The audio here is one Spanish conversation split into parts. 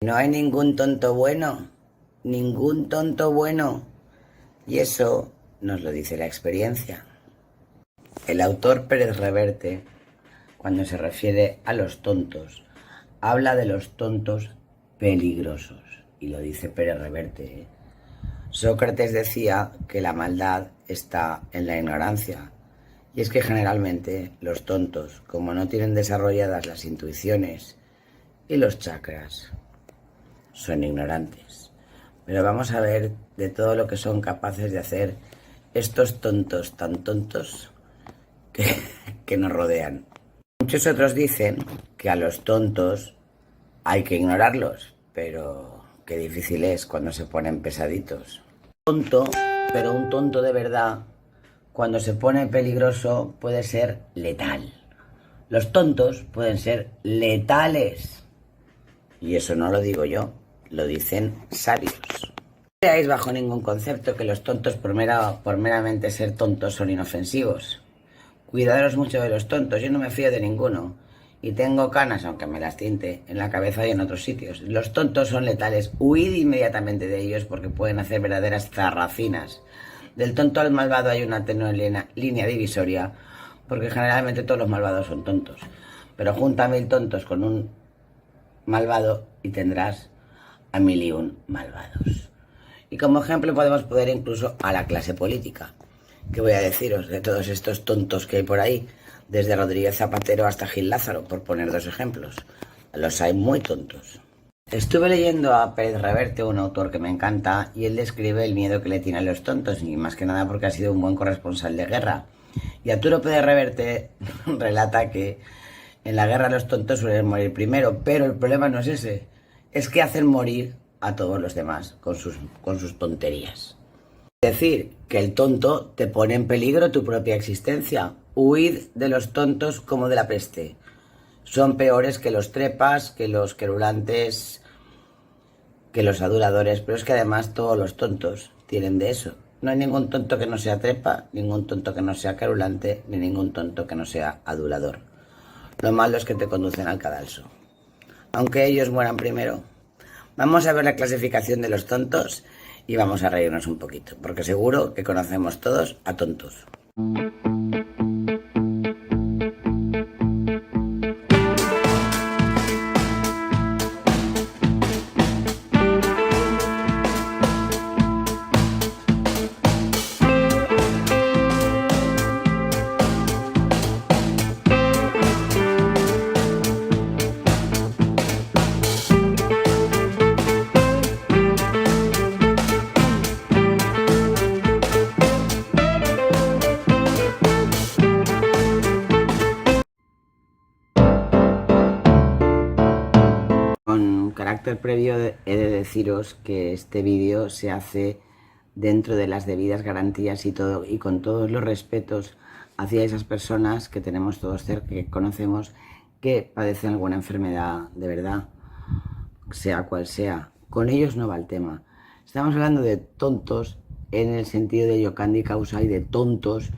No hay ningún tonto bueno, ningún tonto bueno. Y eso nos lo dice la experiencia. El autor Pérez Reverte, cuando se refiere a los tontos, habla de los tontos peligrosos. Y lo dice Pérez Reverte, ¿eh? Sócrates decía que la maldad está en la ignorancia. Y es que generalmente los tontos, como no tienen desarrolladas las intuiciones y los chakras, son ignorantes. Pero vamos a ver de todo lo que son capaces de hacer estos tontos tan tontos que nos rodean. Muchos otros dicen que a los tontos hay que ignorarlos, pero qué difícil es cuando se ponen pesaditos. Tonto, pero un tonto de verdad, cuando se pone peligroso puede ser letal. Los tontos pueden ser letales. Y eso no lo digo yo, lo dicen sabios. No creáis bajo ningún concepto que los tontos por meramente ser tontos son inofensivos. Cuidaros mucho de los tontos, yo no me fío de ninguno. Y tengo canas, aunque me las tinte, en la cabeza y en otros sitios. Los tontos son letales, huid inmediatamente de ellos porque pueden hacer verdaderas zarrafinas. Del tonto al malvado hay una tenue línea divisoria, porque generalmente todos los malvados son tontos. Pero junta 1000 tontos con un malvado y tendrás a 1001 malvados. Y como ejemplo podemos poner incluso a la clase política. ¿Qué voy a deciros de todos estos tontos que hay por ahí? Desde Rodríguez Zapatero hasta Gil Lázaro, por poner dos ejemplos. Los hay muy tontos. Estuve leyendo a Pérez Reverte, un autor que me encanta, y él describe el miedo que le tienen los tontos, y más que nada porque ha sido un buen corresponsal de guerra. Y Arturo Pérez Reverte relata que en la guerra los tontos suelen morir primero, pero el problema no es ese, es que hacen morir a todos los demás con sus tonterías. Es decir, que el tonto te pone en peligro tu propia existencia. Huid de los tontos como de la peste. Son peores que los trepas, que los querulantes, que los aduladores, pero es que además todos los tontos tienen de eso. No hay ningún tonto que no sea trepa, ningún tonto que no sea querulante, ni ningún tonto que no sea adulador. Lo malo es que te conducen al cadalso, aunque ellos mueran primero. Vamos a ver la clasificación de los tontos y vamos a reírnos un poquito, porque seguro que conocemos todos a tontos. Con carácter previo he de deciros que este vídeo se hace dentro de las debidas garantías y con todos los respetos hacia esas personas que tenemos todos cerca, que conocemos, que padecen alguna enfermedad de verdad, sea cual sea. Con ellos no va el tema. Estamos hablando de tontos en el sentido de yocandi causa y de tontos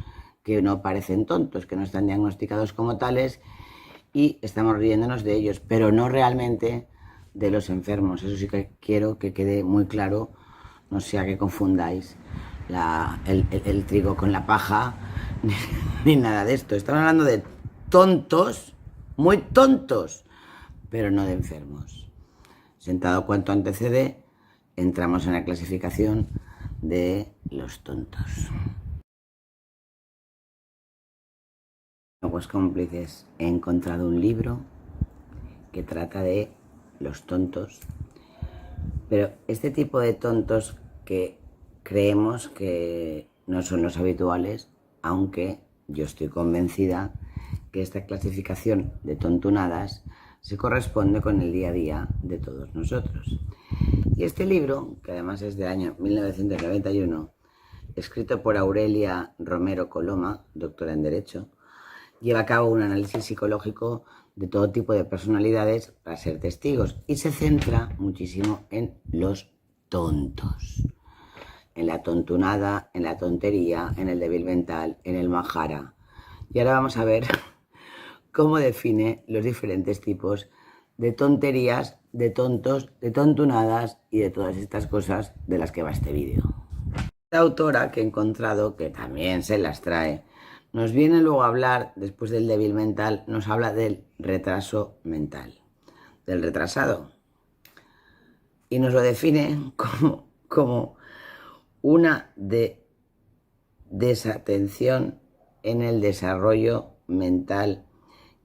que no parecen tontos, que no están diagnosticados como tales y estamos riéndonos de ellos, pero no realmente de los enfermos. Eso sí que quiero que quede muy claro, no sea que confundáis el trigo con la paja, ni nada de esto. Estamos hablando de tontos, muy tontos, pero no de enfermos. Sentado cuanto antecede, entramos en la clasificación de los tontos. Aguas cómplices, he encontrado un libro que trata de los tontos, pero este tipo de tontos que creemos que no son los habituales, aunque yo estoy convencida que esta clasificación de tontunadas se corresponde con el día a día de todos nosotros. Y este libro, que además es del año 1991, escrito por Aurelia Romero Coloma, doctora en Derecho, lleva a cabo un análisis psicológico de todo tipo de personalidades para ser testigos y se centra muchísimo en los tontos, en la tontunada, en la tontería, en el débil mental, en el majara. Y ahora vamos a ver cómo define los diferentes tipos de tonterías de tontos, de tontunadas y de todas estas cosas de las que va este vídeo. La autora que he encontrado, que también se las trae, nos viene luego a hablar, después del débil mental, nos habla del retraso mental, del retrasado. Y nos lo define como una desatención en el desarrollo mental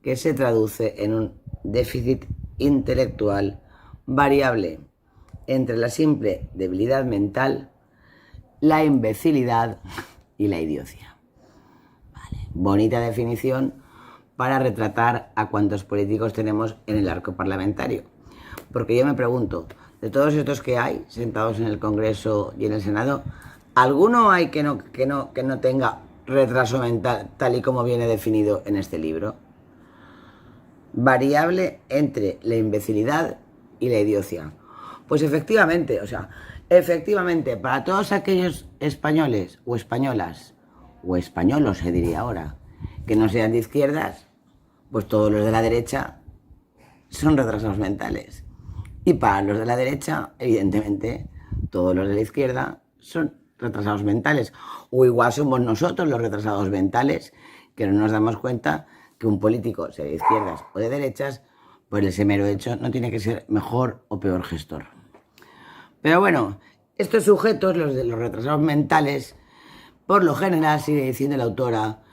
que se traduce en un déficit intelectual variable entre la simple debilidad mental, la imbecilidad y la idiocia. Vale. Bonita definición para retratar a cuantos políticos tenemos en el arco parlamentario. Porque yo me pregunto, de todos estos que hay sentados en el Congreso y en el Senado, ¿alguno hay que no tenga retraso mental tal y como viene definido en este libro? Variable entre la imbecilidad y la idiocia. Pues efectivamente, para todos aquellos españoles o españolas, o españolos se diría ahora, que no sean de izquierdas, pues todos los de la derecha son retrasados mentales. Y para los de la derecha, evidentemente, todos los de la izquierda son retrasados mentales. O igual somos nosotros los retrasados mentales, que no nos damos cuenta que un político, sea de izquierdas o de derechas, por ese mero hecho no tiene que ser mejor o peor gestor. Pero bueno, estos sujetos, los de los retrasados mentales, por lo general, sigue diciendo la autora,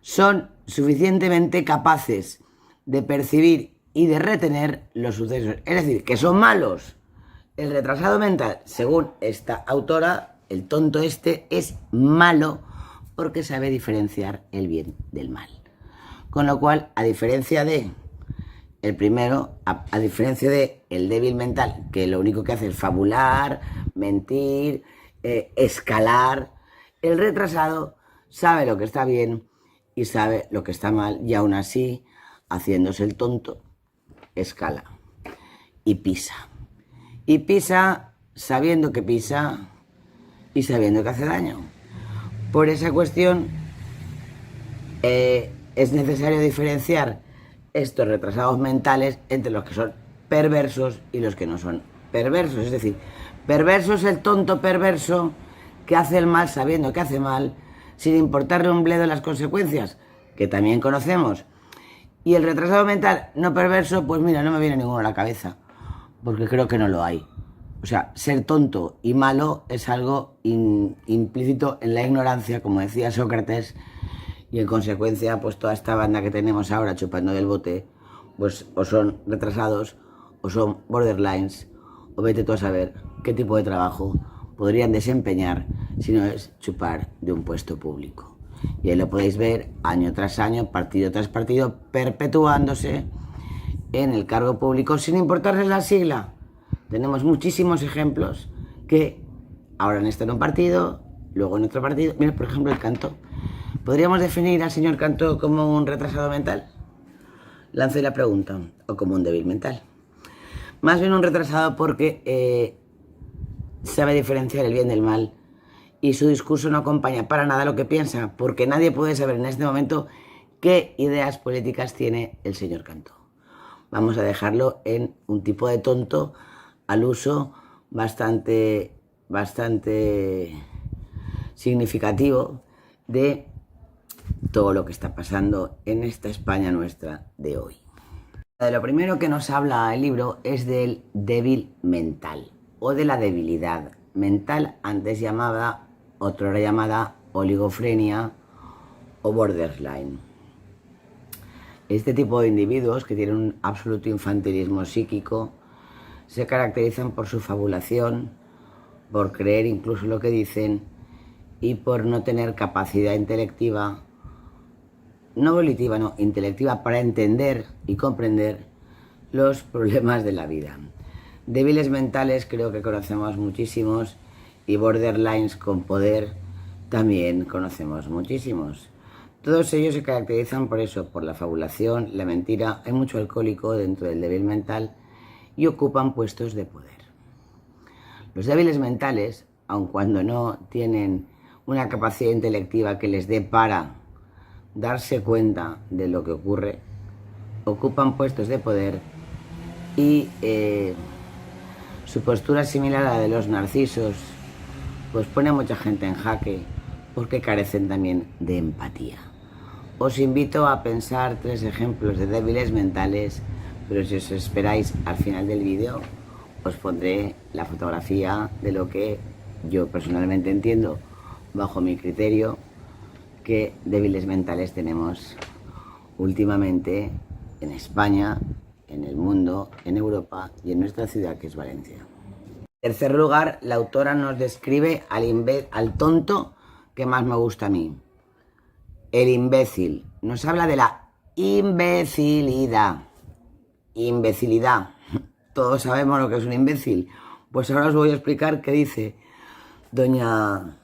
son suficientemente capaces de percibir y de retener los sucesos. Es decir, que son malos. El retrasado mental, según esta autora, el tonto este, es malo porque sabe diferenciar el bien del mal. Con lo cual, a diferencia de el primero, a diferencia de el débil mental, que lo único que hace es fabular, mentir, escalar, el retrasado sabe lo que está bien y sabe lo que está mal, y aún así, haciéndose el tonto, escala y pisa. Y pisa sabiendo que pisa y sabiendo que hace daño. Por esa cuestión, es necesario diferenciar estos retrasados mentales entre los que son perversos y los que no son perversos. Es decir, perverso es el tonto perverso que hace el mal sabiendo que hace mal, sin importarle un bledo las consecuencias, que también conocemos. Y el retrasado mental no perverso, pues mira, no me viene ninguno a la cabeza, porque creo que no lo hay. O sea, ser tonto y malo es algo implícito en la ignorancia, como decía Sócrates, y en consecuencia, pues toda esta banda que tenemos ahora chupando del bote, pues o son retrasados, o son borderlines, o vete tú a saber qué tipo de trabajo podrían desempeñar si no es chupar de un puesto público. Y ahí lo podéis ver año tras año, partido tras partido, perpetuándose en el cargo público sin importarles la sigla. Tenemos muchísimos ejemplos que ahora están en un partido, luego en otro partido. Mira, por ejemplo, el Cantó. ¿Podríamos definir al señor Cantó como un retrasado mental? Lance la pregunta. ¿O como un débil mental? Más bien un retrasado porque sabe diferenciar el bien del mal y su discurso no acompaña para nada lo que piensa, porque nadie puede saber en este momento qué ideas políticas tiene el señor Cantó. Vamos a dejarlo en un tipo de tonto al uso bastante significativo de todo lo que está pasando en esta España nuestra de hoy. De lo primero que nos habla el libro es del débil mental o de la debilidad mental, antes llamada, otrora llamada oligofrenia o borderline. Este tipo de individuos que tienen un absoluto infantilismo psíquico se caracterizan por su fabulación, por creer incluso lo que dicen y por no tener capacidad intelectiva, no volitiva, no, intelectiva, para entender y comprender los problemas de la vida. Débiles mentales creo que conocemos muchísimos y borderlines con poder también conocemos muchísimos. Todos ellos se caracterizan por eso, por la fabulación, la mentira. Hay mucho alcohólico dentro del débil mental y ocupan puestos de poder. Los débiles mentales, aun cuando no tienen una capacidad intelectiva que les dé para darse cuenta de lo que ocurre, ocupan puestos de poder y su postura similar a la de los narcisos pues pone a mucha gente en jaque porque carecen también de empatía. Os invito a pensar 3 ejemplos de débiles mentales, pero si os esperáis al final del vídeo os pondré la fotografía de lo que yo personalmente entiendo, bajo mi criterio, que débiles mentales tenemos últimamente en España, en el mundo, en Europa y en nuestra ciudad, que es Valencia. En tercer lugar, la autora nos describe al tonto que más me gusta a mí, el imbécil. Nos habla de la imbecilidad. Imbecilidad. Todos sabemos lo que es un imbécil. Pues ahora os voy a explicar qué dice doña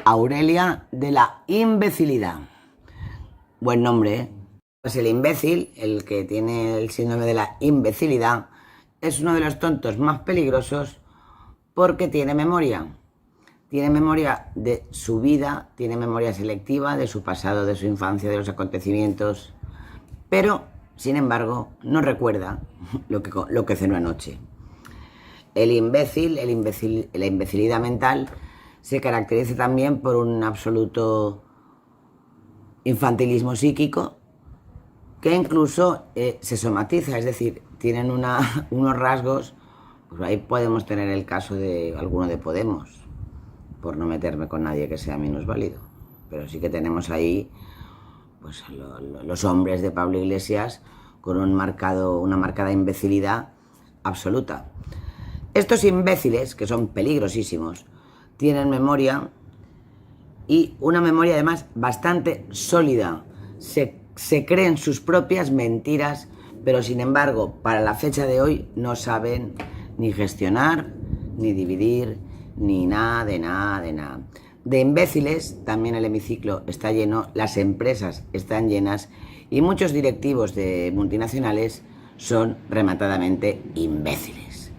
Aurelia de la imbecilidad. Buen nombre, ¿eh? Pues el imbécil, el que tiene el síndrome de la imbecilidad, es uno de los tontos más peligrosos porque tiene memoria. Tiene memoria de su vida, tiene memoria selectiva de su pasado, de su infancia, de los acontecimientos, pero, sin embargo, no recuerda lo que cenó anoche. La imbecilidad mental se caracteriza también por un absoluto infantilismo psíquico que incluso se somatiza, es decir, tienen unos rasgos, pues ahí podemos tener el caso de alguno de Podemos, por no meterme con nadie que sea minusválido, pero sí que tenemos ahí pues los hombres de Pablo Iglesias con una marcada imbecilidad absoluta. Estos imbéciles, que son peligrosísimos, tienen memoria y una memoria además bastante sólida. Se creen sus propias mentiras, pero sin embargo, para la fecha de hoy no saben ni gestionar, ni dividir, ni nada de nada de nada. De imbéciles también el hemiciclo está lleno, las empresas están llenas y muchos directivos de multinacionales son rematadamente imbéciles.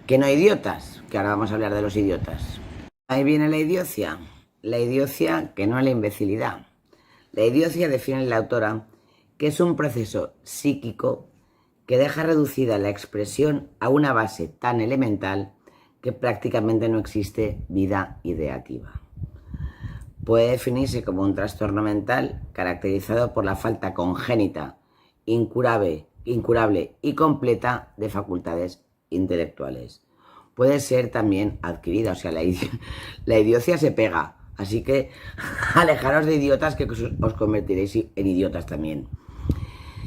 Que no idiotas, que ahora vamos a hablar de los idiotas. Ahí viene la idiocia que no es la imbecilidad. La idiocia define la autora que es un proceso psíquico que deja reducida la expresión a una base tan elemental que prácticamente no existe vida ideativa. Puede definirse como un trastorno mental caracterizado por la falta congénita, incurable y completa de facultades intelectuales. Puede ser también adquirida, o sea, la idiocia se pega, así que alejaros de idiotas que os convertiréis en idiotas también.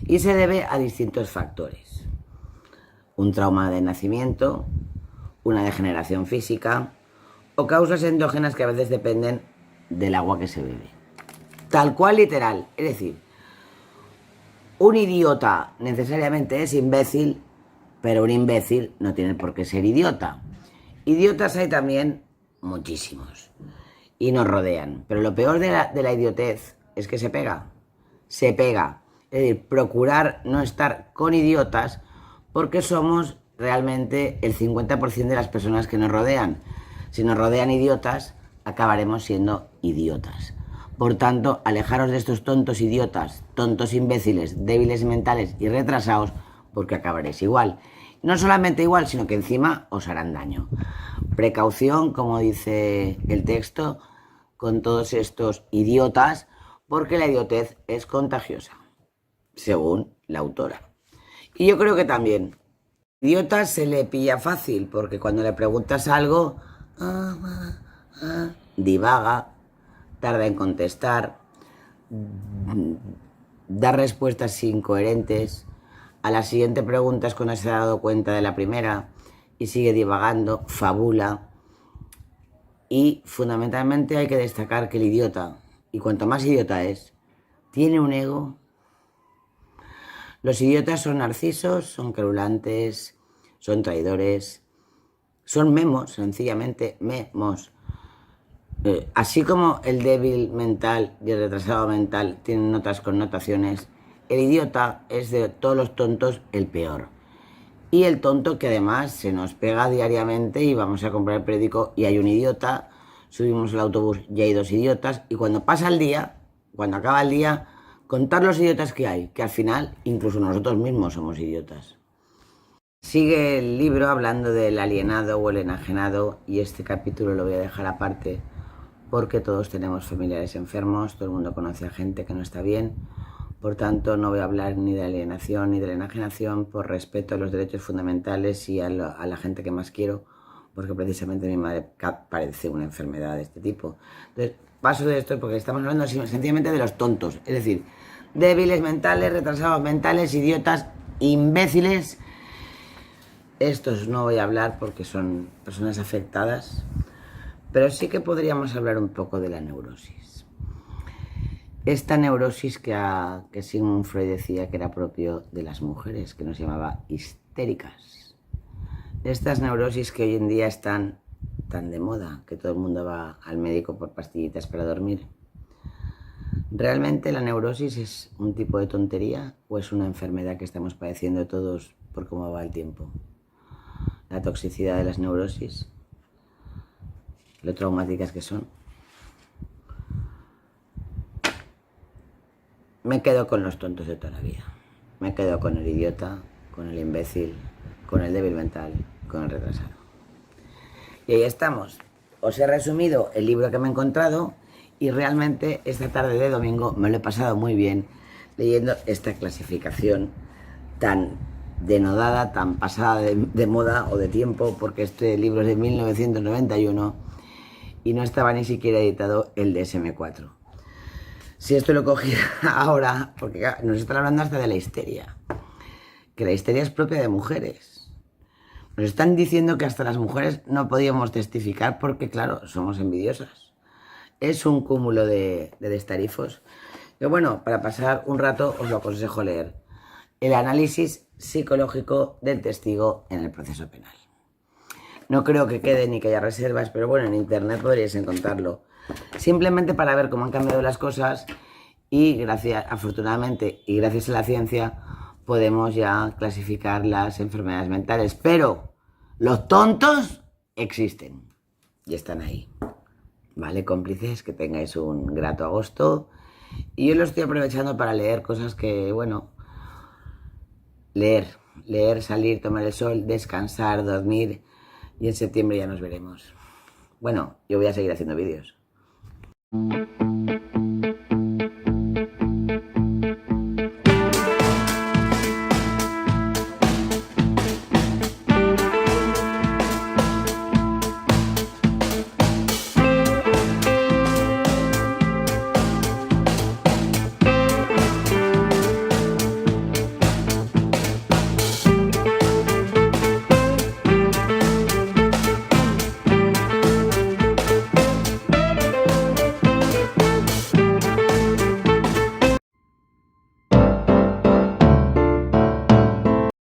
Y se debe a distintos factores: un trauma de nacimiento, una degeneración física o causas endógenas que a veces dependen del agua que se bebe. Tal cual, literal. Es decir, un idiota necesariamente es imbécil, pero un imbécil no tiene por qué ser idiota. Idiotas hay también muchísimos y nos rodean, pero lo peor de la idiotez es que se pega. Se pega. Es decir, procurar no estar con idiotas porque somos realmente el 50% de las personas que nos rodean. Si nos rodean idiotas, acabaremos siendo idiotas. Por tanto, alejaros de estos tontos idiotas, tontos imbéciles, débiles mentales y retrasados, porque acabaréis igual. No solamente igual, sino que encima os harán daño. Precaución, como dice el texto, con todos estos idiotas, porque la idiotez es contagiosa, según la autora. Y yo creo que también idiotas se le pilla fácil, porque cuando le preguntas algo, divaga, tarda en contestar, da respuestas incoherentes. A la siguiente pregunta es cuando se ha dado cuenta de la primera y sigue divagando, fabula. Y fundamentalmente hay que destacar que el idiota, y cuanto más idiota es, tiene un ego. Los idiotas son narcisos, son querulantes, son traidores, son memos, sencillamente memos. Así como el débil mental y el retrasado mental tienen otras connotaciones, el idiota es de todos los tontos el peor. Y el tonto que además se nos pega diariamente y vamos a comprar el periódico y hay un idiota, subimos al autobús y hay 2 idiotas, y cuando pasa el día, cuando acaba el día, contar los idiotas que hay, que al final incluso nosotros mismos somos idiotas. Sigue el libro hablando del alienado o el enajenado y este capítulo lo voy a dejar aparte porque todos tenemos familiares enfermos, todo el mundo conoce a gente que no está bien, por tanto no voy a hablar ni de alienación ni de la enajenación por respeto a los derechos fundamentales y a la gente que más quiero, porque precisamente mi madre padece una enfermedad de este tipo. Entonces paso de esto porque estamos hablando sencillamente de los tontos, es decir, débiles mentales, retrasados mentales, idiotas, imbéciles. Estos no voy a hablar porque son personas afectadas, pero sí que podríamos hablar un poco de la neurosis. Esta neurosis que Sigmund Freud decía que era propio de las mujeres, que nos llamaba histéricas. Estas neurosis que hoy en día están tan de moda, que todo el mundo va al médico por pastillitas para dormir. ¿Realmente la neurosis es un tipo de tontería o es una enfermedad que estamos padeciendo todos por cómo va el tiempo? La toxicidad de las neurosis, lo traumáticas que son. Me quedo con los tontos de toda la vida. Me quedo con el idiota, con el imbécil, con el débil mental, con el retrasado. Y ahí estamos. Os he resumido el libro que me he encontrado y realmente esta tarde de domingo me lo he pasado muy bien leyendo esta clasificación tan denodada, tan pasada de moda o de tiempo, porque este libro es de 1991 y no estaba ni siquiera editado el DSM-4. Si esto lo cogí ahora, porque nos están hablando hasta de la histeria, que la histeria es propia de mujeres. Nos están diciendo que hasta las mujeres no podíamos testificar porque, claro, somos envidiosas. Es un cúmulo de destarifos. Pero bueno, para pasar un rato os lo aconsejo leer. El análisis psicológico del testigo en el proceso penal. No creo que quede ni que haya reservas, pero bueno, en internet podríais encontrarlo. Simplemente para ver cómo han cambiado las cosas y afortunadamente y gracias a la ciencia podemos ya clasificar las enfermedades mentales. Pero los tontos existen y están ahí. Vale, cómplices, que tengáis un grato agosto. Y yo lo estoy aprovechando para leer cosas que, bueno, leer, salir, tomar el sol, descansar, dormir y en septiembre ya nos veremos. Bueno, yo voy a seguir haciendo vídeos.